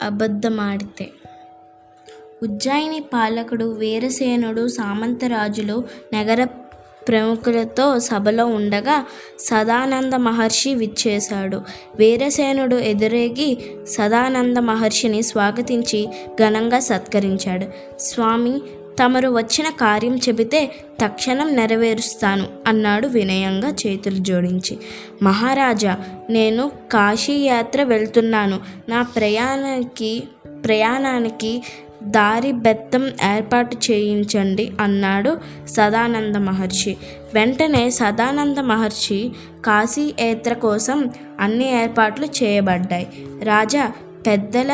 అబద్ధమాడితే. ఉజ్జయిని పాలకుడు వీరసేనుడు సామంతరాజులు నగర ప్రముఖులతో సభలో ఉండగా సదానంద మహర్షి విచ్చేశాడు. వీరసేనుడు ఎదురేగి సదానంద మహర్షిని స్వాగతించి ఘనంగా సత్కరించాడు. స్వామి, తమరు వచ్చిన కార్యం చెబితే తక్షణం నెరవేరుస్తాను అన్నాడు వినయంగా చేతులు జోడించి. మహారాజా, నేను కాశీయాత్ర వెళ్తున్నాను. నా ప్రయాణానికి దారి బెత్తం ఏర్పాటు చేయించండి అన్నాడు సదానంద మహర్షి. వెంటనే సదానంద మహర్షి కాశీయాత్ర కోసం అన్ని ఏర్పాట్లు చేయబడ్డాయి. రాజా, పెద్దల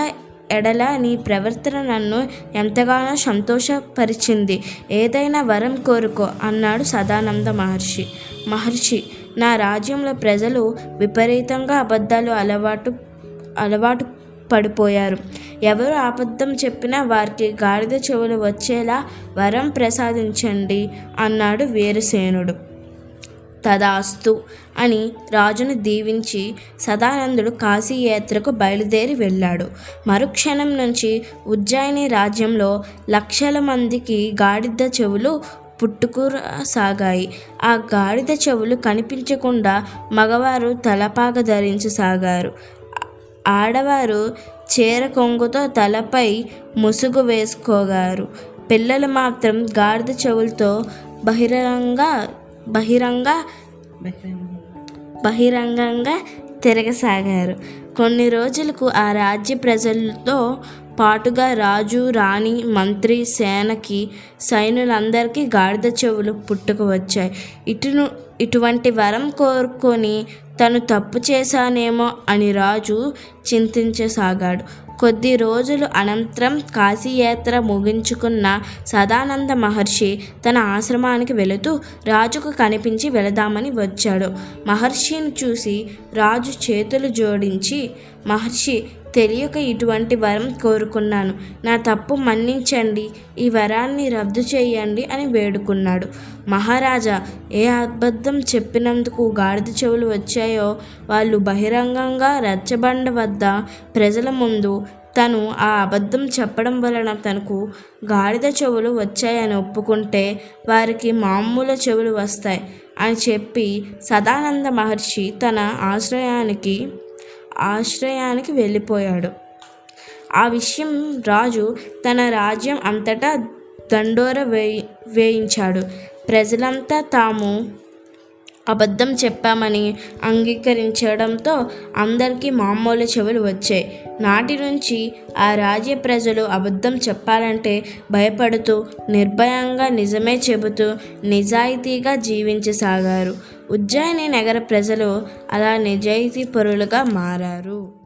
ఎడల నీ ప్రవర్తన నన్ను ఎంతగానో సంతోషపరిచింది. ఏదైనా వరం కోరుకో అన్నాడు సదానంద మహర్షి. మహర్షి, నా రాజ్యంలో ప్రజలు విపరీతంగా అబద్ధాలు అలవాటు పడిపోయారు. ఎవరు అబద్ధం చెప్పినా వారికి గాడిద చెవులు వచ్చేలా వరం ప్రసాదించండి అన్నాడు వీరసేనుడు. తదాస్తు అని రాజును దీవించి సదానందుడు కాశీయాత్రకు బయలుదేరి వెళ్ళాడు. మరుక్షణం నుంచి ఉజ్జయిని రాజ్యంలో లక్షల మందికి గాడిద చెవులు పుట్టుకురాసాగాయి. ఆ గాడిద చెవులు కనిపించకుండా మగవారు తలపాగ ధరించసాగారు. ఆడవారు చీర కొంగుతో తలపై ముసుగు వేసుకోగారు. పిల్లలు మాత్రం గాడిద చెవులతో బహిరంగంగా తిరగసాగారు. కొన్ని రోజులకు ఆ రాజ్య ప్రజలతో పాటుగా రాజు, రాణి, మంత్రి, సేనకి సైన్యులందరికీ గాడిద చెవులు పుట్టుకు వచ్చాయి. ఇటువంటి వరం కోరుకొని తను తప్పు చేశానేమో అని రాజు చింతించసాగాడు. కొద్ది రోజుల అనంతరం కాశీయాత్ర ముగించుకున్న సదానంద మహర్షి తన ఆశ్రమానికి వెళుతూ రాజుకు కనిపించి వెళదామని వచ్చాడు. మహర్షిని చూసి రాజు చేతులు జోడించి, మహర్షి, తెలియక ఇటువంటి వరం కోరుకున్నాను. నా తప్పు మన్నించండి. ఈ వరాన్ని రద్దు చేయండి అని వేడుకున్నాడు. మహారాజా, ఏ అబద్ధం చెప్పినందుకు గాడిద చెవులు వచ్చాయో వాళ్ళు బహిరంగంగా రచ్చబండ వద్ద ప్రజల ముందు తను ఆ అబద్ధం చెప్పడం వలన తనకు గాడిద చెవులు వచ్చాయని ఒప్పుకుంటే వారికి మామూలు చెవులు వస్తాయి అని చెప్పి సదానంద మహర్షి తన ఆశ్రయానికి వెళ్ళిపోయాడు. ఆ విషయం రాజు తన రాజ్యం అంతటా దండోర వేయించాడు. ప్రజలంతా తాము అబద్ధం చెప్పామని అంగీకరించడంతో అందరికీ మామూలు చెవులు వచ్చాయి. నాటి నుంచి ఆ రాజ్య ప్రజలు అబద్ధం చెప్పాలంటే భయపడుతూ నిర్భయంగా నిజమే చెబుతూ నిజాయితీగా జీవించసాగారు. ఉజ్జయిని నగర ప్రజలు అలా నిజాయితీ పరులుగా మారారు.